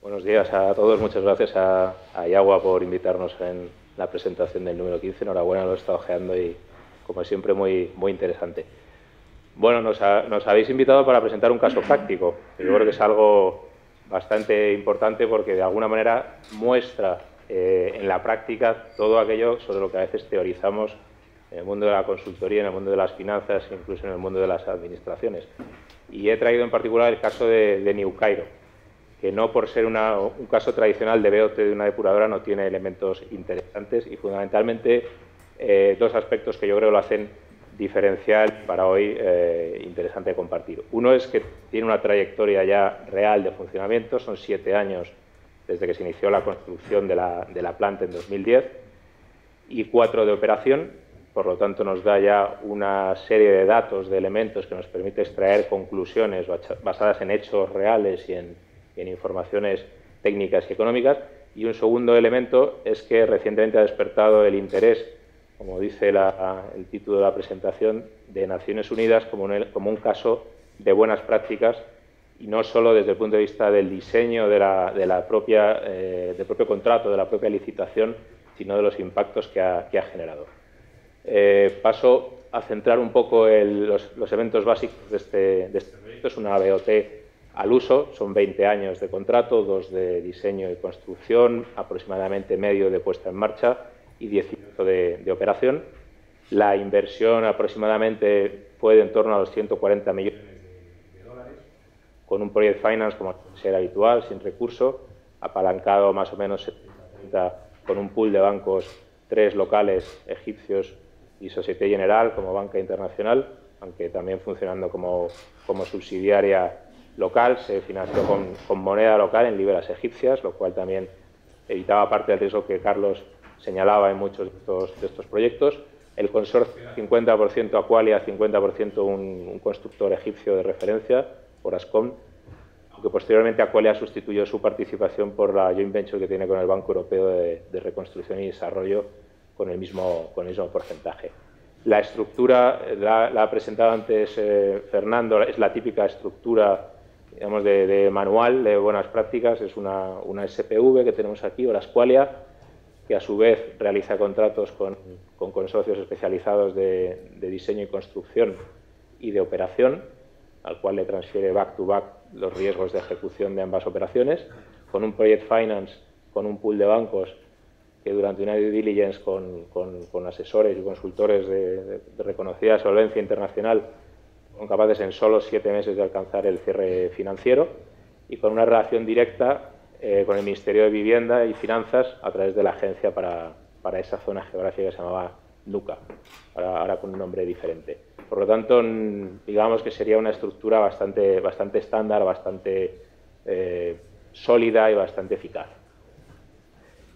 Buenos días a todos. Muchas gracias a Iagua por invitarnos en la presentación del número 15. Enhorabuena, lo he estado ojeando y, como siempre, muy interesante. Bueno, nos habéis invitado para presentar un caso práctico. Yo creo que es algo bastante importante porque, de alguna manera, muestra en la práctica todo aquello sobre lo que a veces teorizamos en el mundo de la consultoría, en el mundo de las finanzas, incluso en el mundo de las administraciones. Y he traído en particular el caso de New Cairo, que no por ser un caso tradicional de BOT de una depuradora no tiene elementos interesantes y fundamentalmente dos aspectos que yo creo lo hacen diferencial para hoy interesante compartir. Uno es que tiene una trayectoria ya real de funcionamiento, son 7 años desde que se inició la construcción de la planta en 2010 y 4 de operación, por lo tanto nos da ya una serie de datos, de elementos que nos permite extraer conclusiones basadas en hechos reales y en informaciones técnicas y económicas. Y un segundo elemento es que recientemente ha despertado el interés, como dice el título de la presentación, de Naciones Unidas como un caso de buenas prácticas, y no solo desde el punto de vista del diseño del propio contrato, de la propia licitación, sino de los impactos que ha generado. Paso a centrar un poco los eventos básicos de este proyecto. Es una BOT al uso, son 20 años de contrato, 2 de diseño y construcción, aproximadamente medio de puesta en marcha y 18 de operación. La inversión aproximadamente fue de en torno a los 140 millones de dólares, con un project finance, como será habitual, sin recurso, apalancado más o menos 70, con un pool de bancos, 3 locales egipcios y Société Générale como banca internacional, aunque también funcionando como subsidiaria local. Se financió con moneda local en libras egipcias, lo cual también evitaba parte del riesgo que Carlos señalaba en muchos de estos proyectos. El consorcio, 50% Aqualia, 50% un constructor egipcio de referencia, Orascom, aunque posteriormente Aqualia sustituyó su participación por la joint venture que tiene con el Banco Europeo de Reconstrucción y Desarrollo con el mismo porcentaje. La estructura, la ha presentado antes Fernando, es la típica estructura, digamos, de manual de buenas prácticas. Es una SPV que tenemos aquí, Orasqualia, que a su vez realiza contratos con consorcios especializados de diseño y construcción y de operación, al cual le transfiere back-to-back los riesgos de ejecución de ambas operaciones, con un project finance, con un pool de bancos que durante una due diligence con asesores y consultores de reconocida solvencia internacional son capaces en solo 7 meses de alcanzar el cierre financiero, y con una relación directa con el Ministerio de Vivienda y Finanzas a través de la agencia para esa zona geográfica que se llamaba NUCA, ahora con un nombre diferente. Por lo tanto, digamos que sería una estructura bastante estándar, bastante sólida y bastante eficaz.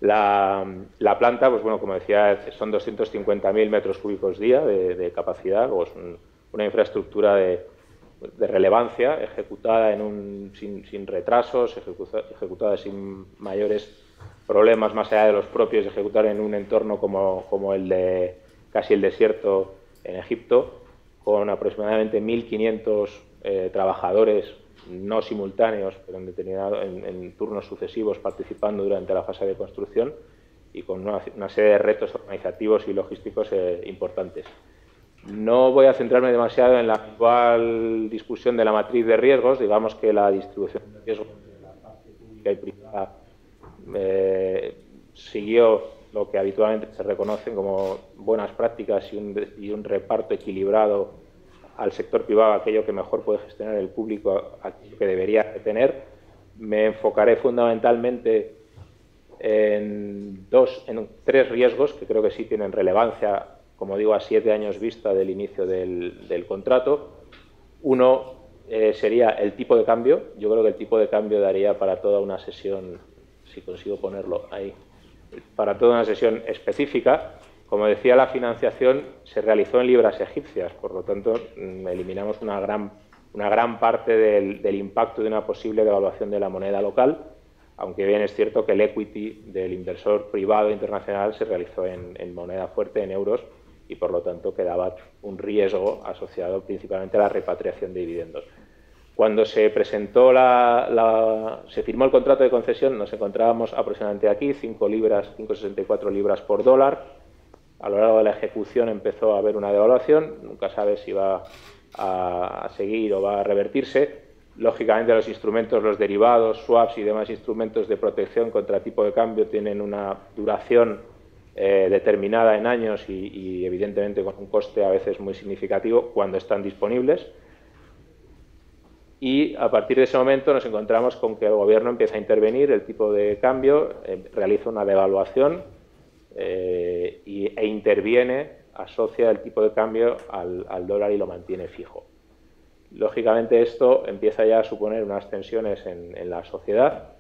La planta, pues bueno, como decía, son 250.000 metros cúbicos día de capacidad. Luego es una infraestructura de relevancia, ejecutada sin retrasos, ejecutada sin mayores problemas más allá de los propios de ejecutar en un entorno como el de casi el desierto en Egipto, con aproximadamente 1.500 trabajadores no simultáneos, pero en turnos sucesivos, participando durante la fase de construcción, y con una serie de retos organizativos y logísticos importantes. No voy a centrarme demasiado en la actual discusión de la matriz de riesgos. Digamos que la distribución de riesgos de la parte pública y privada siguió lo que habitualmente se reconocen como buenas prácticas y un reparto equilibrado al sector privado, aquello que mejor puede gestionar el público, aquello que debería tener. Me enfocaré fundamentalmente en 3 riesgos que creo que sí tienen relevancia, como digo, a 7 años vista del inicio del contrato. Uno sería el tipo de cambio. Yo creo que el tipo de cambio daría para toda una sesión, si consigo ponerlo ahí, para toda una sesión específica. Como decía, la financiación se realizó en libras egipcias, por lo tanto eliminamos una gran parte del impacto de una posible devaluación de la moneda local, aunque bien es cierto que el equity del inversor privado internacional se realizó en moneda fuerte, en euros, y por lo tanto quedaba un riesgo asociado principalmente a la repatriación de dividendos. Cuando se presentó se firmó el contrato de concesión, nos encontrábamos aproximadamente aquí, 5,64 libras por dólar. A lo largo de la ejecución empezó a haber una devaluación, nunca sabe si va a seguir o va a revertirse. Lógicamente los instrumentos, los derivados, swaps y demás instrumentos de protección contra tipo de cambio tienen una duración determinada en años y evidentemente con un coste a veces muy significativo cuando están disponibles. Y a partir de ese momento nos encontramos con que el Gobierno empieza a intervenir, el tipo de cambio realiza una devaluación e interviene, asocia el tipo de cambio al dólar y lo mantiene fijo. Lógicamente esto empieza ya a suponer unas tensiones en la sociedad.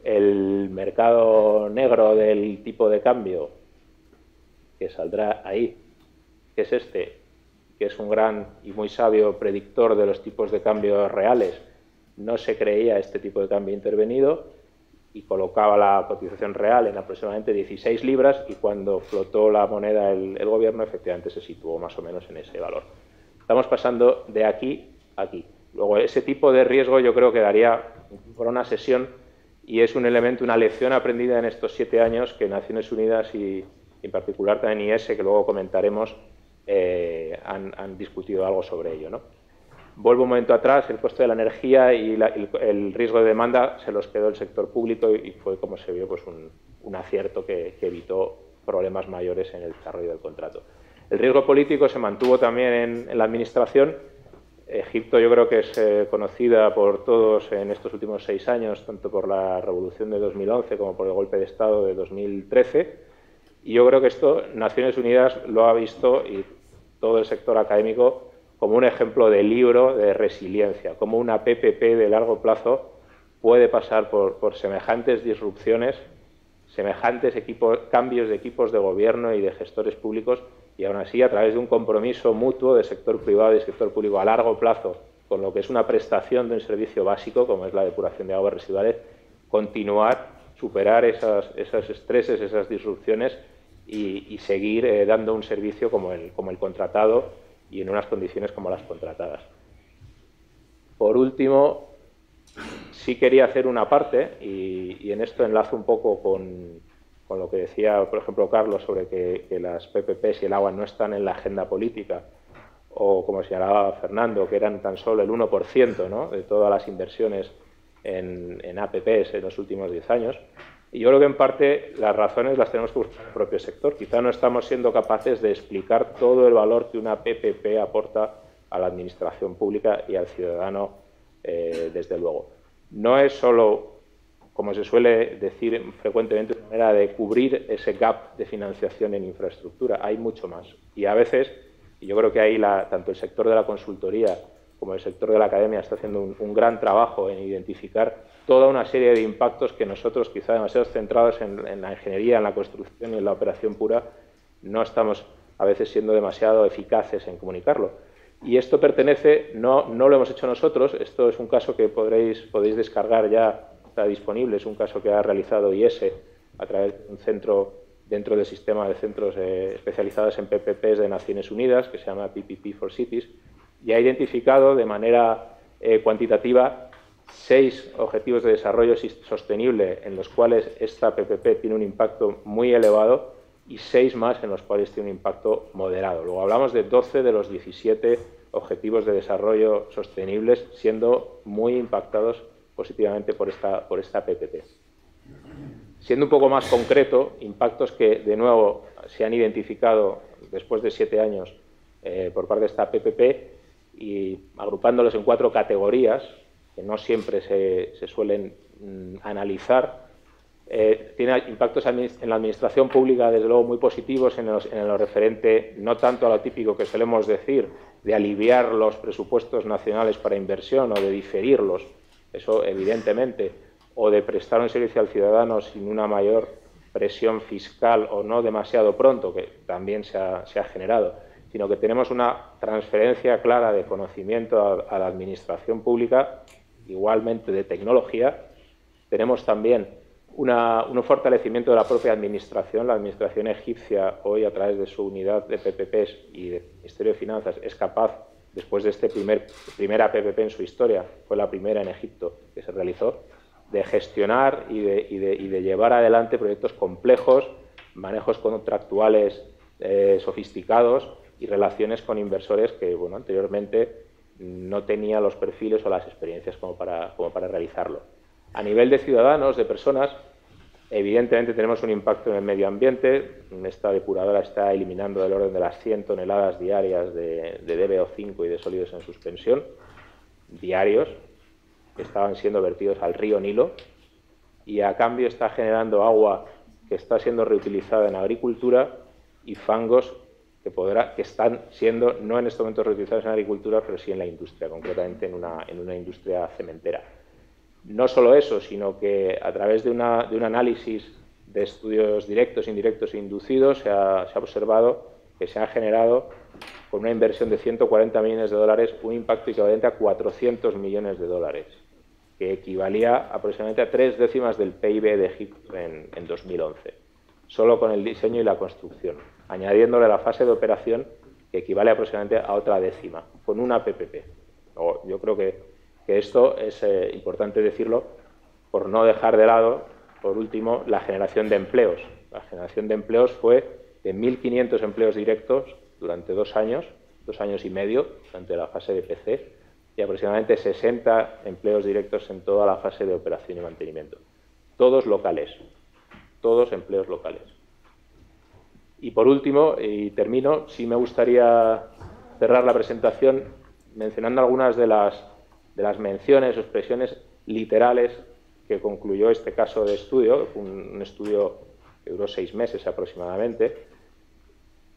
El mercado negro del tipo de cambio, que saldrá ahí, que es este, que es un gran y muy sabio predictor de los tipos de cambio reales, no se creía este tipo de cambio intervenido y colocaba la cotización real en aproximadamente 16 libras y cuando flotó la moneda el Gobierno efectivamente se situó más o menos en ese valor. Estamos pasando de aquí a aquí. Luego, ese tipo de riesgo yo creo que daría por una sesión y es un elemento, una lección aprendida en estos 7 años que Naciones Unidas y en particular también IS, que luego comentaremos, han discutido algo sobre ello, ¿no? Vuelvo un momento atrás, el coste de la energía y el riesgo de demanda se los quedó el sector público y fue, como se vio, pues un acierto que evitó problemas mayores en el desarrollo del contrato. El riesgo político se mantuvo también en la administración. Egipto yo creo que es conocida por todos en estos últimos 6 años, tanto por la revolución de 2011 como por el golpe de Estado de 2013. Y yo creo que esto Naciones Unidas lo ha visto y todo el sector académico como un ejemplo de libro de resiliencia, como una PPP de largo plazo puede pasar por semejantes disrupciones, semejantes cambios de equipos de gobierno y de gestores públicos y aún así a través de un compromiso mutuo de sector privado y sector público a largo plazo con lo que es una prestación de un servicio básico como es la depuración de aguas residuales, continuar, superar esos estreses, esas disrupciones y seguir dando un servicio como el contratado y en unas condiciones como las contratadas. Por último, sí quería hacer una parte, y en esto enlazo un poco con lo que decía, por ejemplo, Carlos, sobre que las PPPs y el agua no están en la agenda política, o como señalaba Fernando, que eran tan solo el 1%, ¿no?, de todas las inversiones en APPs en los últimos 10 años. Y yo creo que en parte las razones las tenemos que buscar en el propio sector. Quizá no estamos siendo capaces de explicar todo el valor que una PPP aporta a la administración pública y al ciudadano, desde luego. No es solo, como se suele decir frecuentemente, una manera de cubrir ese gap de financiación en infraestructura. Hay mucho más. Y a veces, y yo creo que ahí tanto el sector de la consultoría como el sector de la academia está haciendo un gran trabajo en identificar toda una serie de impactos que nosotros, quizá demasiado centrados en la ingeniería, en la construcción y en la operación pura, no estamos a veces siendo demasiado eficaces en comunicarlo. Y esto pertenece, no lo hemos hecho nosotros, esto es un caso que podéis descargar ya, está disponible, es un caso que ha realizado IS a través de un centro dentro del sistema de centros especializados en PPPs de Naciones Unidas, que se llama PPP for Cities, y ha identificado de manera cuantitativa 6 objetivos de desarrollo sostenible en los cuales esta PPP tiene un impacto muy elevado y 6 más en los cuales tiene un impacto moderado. Luego hablamos de 12 de los 17 objetivos de desarrollo sostenibles siendo muy impactados positivamente por esta PPP. Siendo un poco más concreto, impactos que de nuevo se han identificado después de 7 años por parte de esta PPP y agrupándolos en 4 categorías que no siempre se suelen analizar. Tiene impactos en la administración pública, desde luego, muy positivos en lo referente no tanto a lo típico que solemos decir de aliviar los presupuestos nacionales para inversión o de diferirlos, eso evidentemente, o de prestar un servicio al ciudadano sin una mayor presión fiscal o no demasiado pronto, que también se ha generado, sino que tenemos una transferencia clara de conocimiento a la administración pública, igualmente de tecnología. Tenemos también un fortalecimiento de la propia administración. La administración egipcia hoy, a través de su unidad de PPPs y del Ministerio de Finanzas, es capaz después de este primera PPP en su historia, fue la primera en Egipto que se realizó, de gestionar y de llevar adelante proyectos complejos, manejos contractuales sofisticados y relaciones con inversores que, bueno, anteriormente no tenía los perfiles o las experiencias como para realizarlo. A nivel de ciudadanos, de personas, evidentemente tenemos un impacto en el medio ambiente. Esta depuradora está eliminando del orden de las 100 toneladas diarias de DBO5 y de sólidos en suspensión, diarios, que estaban siendo vertidos al río Nilo, y a cambio está generando agua que está siendo reutilizada en agricultura y fangos que están siendo, no en estos momentos reutilizados en agricultura, pero sí en la industria, concretamente en una industria cementera. No solo eso, sino que a través de un análisis de estudios directos, indirectos e inducidos se ha observado que se ha generado, con una inversión de 140 millones de dólares, un impacto equivalente a 400 millones de dólares, que equivalía aproximadamente a 3/10 del PIB de Egipto en 2011, solo con el diseño y la construcción, añadiéndole la fase de operación, que equivale aproximadamente a otra décima, con una PPP. Yo creo que esto es importante decirlo por no dejar de lado, por último, la generación de empleos. La generación de empleos fue de 1.500 empleos directos durante 2 años y medio, durante la fase de PC, y aproximadamente 60 empleos directos en toda la fase de operación y mantenimiento. Todos locales, todos empleos locales. Y por último, y termino, sí me gustaría cerrar la presentación mencionando algunas de las menciones o expresiones literales que concluyó este caso de estudio, un estudio que duró 6 meses aproximadamente,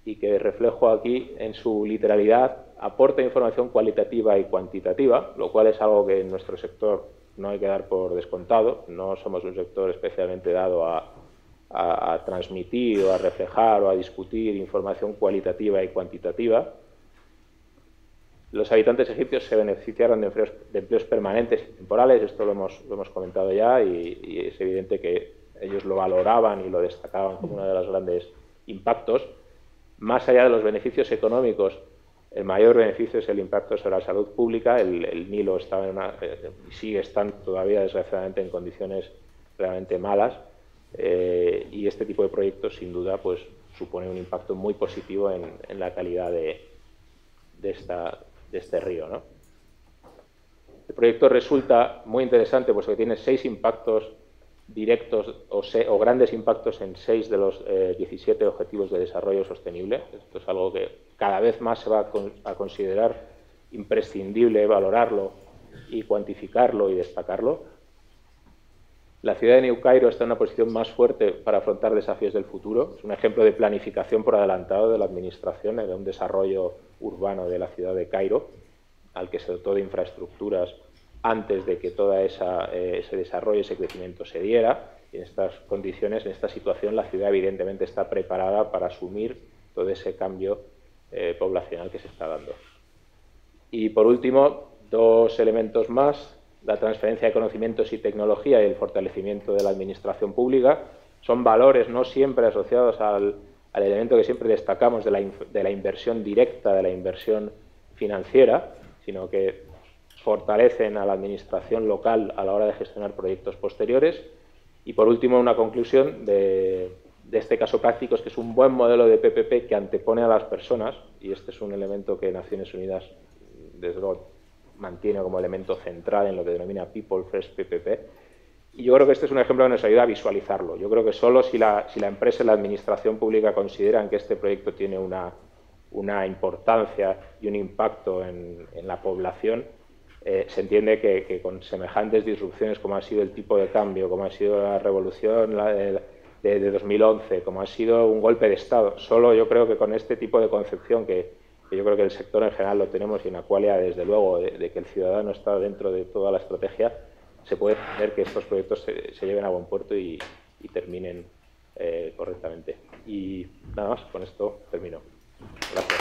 y que reflejo aquí en su literalidad, aporta información cualitativa y cuantitativa, lo cual es algo que en nuestro sector no hay que dar por descontado. No somos un sector especialmente dado a transmitir o a reflejar o a discutir información cualitativa y cuantitativa. Los habitantes egipcios se beneficiaron de empleos permanentes y temporales, esto lo hemos comentado ya, y es evidente que ellos lo valoraban y lo destacaban como uno de los grandes impactos. Más allá de los beneficios económicos, el mayor beneficio es el impacto sobre la salud pública. El Nilo estaba y sigue estando todavía, desgraciadamente, en condiciones realmente malas, y este tipo de proyectos, sin duda, pues supone un impacto muy positivo en la calidad de este río, ¿no? El proyecto resulta muy interesante porque tiene 6 impactos directos o grandes impactos en 6 de los 17 objetivos de desarrollo sostenible. Esto es algo que cada vez más se va a considerar imprescindible valorarlo y cuantificarlo y destacarlo. La ciudad de New Cairo está en una posición más fuerte para afrontar desafíos del futuro. Es un ejemplo de planificación por adelantado de la administración, de un desarrollo urbano de la ciudad de Cairo, al que se dotó de infraestructuras antes de que todo ese desarrollo, ese crecimiento se diera. Y en estas condiciones, en esta situación, la ciudad evidentemente está preparada para asumir todo ese cambio poblacional que se está dando. Y por último, 2 elementos más: la transferencia de conocimientos y tecnología y el fortalecimiento de la administración pública. Son valores no siempre asociados al elemento que siempre destacamos de la inversión directa, de la inversión financiera, sino que fortalecen a la administración local a la hora de gestionar proyectos posteriores. Y por último, una conclusión de este caso práctico es que es un buen modelo de PPP que antepone a las personas, y este es un elemento que Naciones Unidas, desde luego, mantiene como elemento central en lo que denomina People First PPP. Y yo creo que este es un ejemplo que nos ayuda a visualizarlo. Yo creo que solo si la empresa y la administración pública consideran que este proyecto tiene una importancia y un impacto en la población, se entiende que con semejantes disrupciones como ha sido el tipo de cambio, como ha sido la revolución de 2011, como ha sido un golpe de Estado, solo yo creo que con este tipo de concepción que yo creo que el sector en general lo tenemos, y en Aqualia, desde luego, de que el ciudadano está dentro de toda la estrategia, se puede ver que estos proyectos se lleven a buen puerto y terminen correctamente. Y nada más, con esto termino. Gracias.